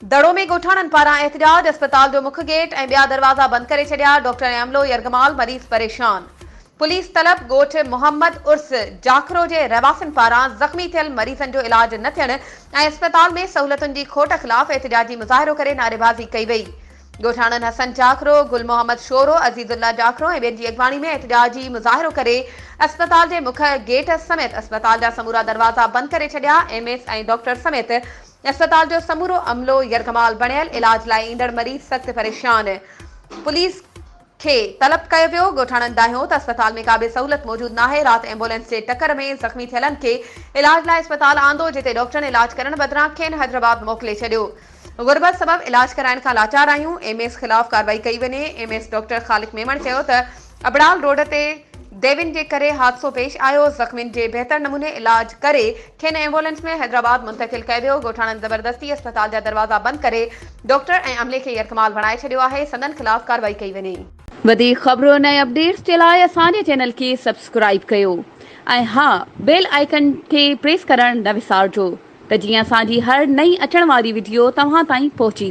दड़ो में गोठाणन पारां एहतजाज, अस्पताल जो मुख्य गेट ऐं ॿिया दरवाज़ा बंद करे छॾिया। डॉक्टर ऐं अमलो यरगमाल, मरीज़ परेशान। पुलिस तलब, ॻोठ मोहम्मद उर्स जाखरो जे रहवासियुनि पारां ज़ख़्मी थियल मरीज़नि जो इलाज न थियण ऐं अस्पताल में सहूलियतुनि जी खोट ख़िलाफ़ एहतजाजी मुज़ाहिरो करे नारेबाज़ी कई वई। गोठाणन हसन जाखरो, गुल मोहम्मद शोरो, अज़ीज़ुल्ला जाखरो ऐं ॿियनि जी अॻवानी में एहतजाजी मुज़ाहिरो करे अस्पताल जे मुख्य गेट समेत अस्पताल जा समूरा दरवाज़ा बंद करे छॾिया। एमएस ऐं डॉक्टर समेत अस्पताल जो समूरो अमलो यरगमाल बणियल, इलाज लाइ ईंदड़ मरीज़ सख़्त परेशान। पुलिस खे तलब कयो वियो। गोठाणन दाहियो त अस्पताल में का बि सहूलियत मौजूद नाहे। राति एम्बुलेंस जे टक्कर में ज़ख़्मी थियलनि खे इलाज लाइ अस्पताल आंदो, जिते डॉक्टरनि इलाज करण बदिरां खेनि हैदराबाद मोकिले छॾियो। गुरबत सबब इलाज कराइण खां लाचार आहियूं। एमएस ख़िलाफ़ कार्रवाई कई वञे। एमएस डॉक्टर ख़ालिक मेमण चयो त अबड़ाल रोड ते देविन जे करे हादसो पेश आयो। ज़ख़्मियुनि जे बहितर नमूने इलाज करे खेनि एम्बुलेंस में हैदराबाद मुंतकिल कयो वियो। गोठाणन ज़बरदस्ती अस्पताल जा दरवाज़ा बंद करे डॉक्टर ऐं अमले खे यरगमाल बणाए छॾियो आहे। संदन ख़िलाफ़ कार्रवाई कई वञे। वधीक ख़बरुनि ऐं अपडेट्स जे लाइ असांजे चैनल खे सब्सक्राइब कयो ऐं हा, बेल आइकन खे प्रेस करणु न विसारिजो त जीअं असांजी हर नई अचण वारी वीडियो तव्हां ताईं पहुची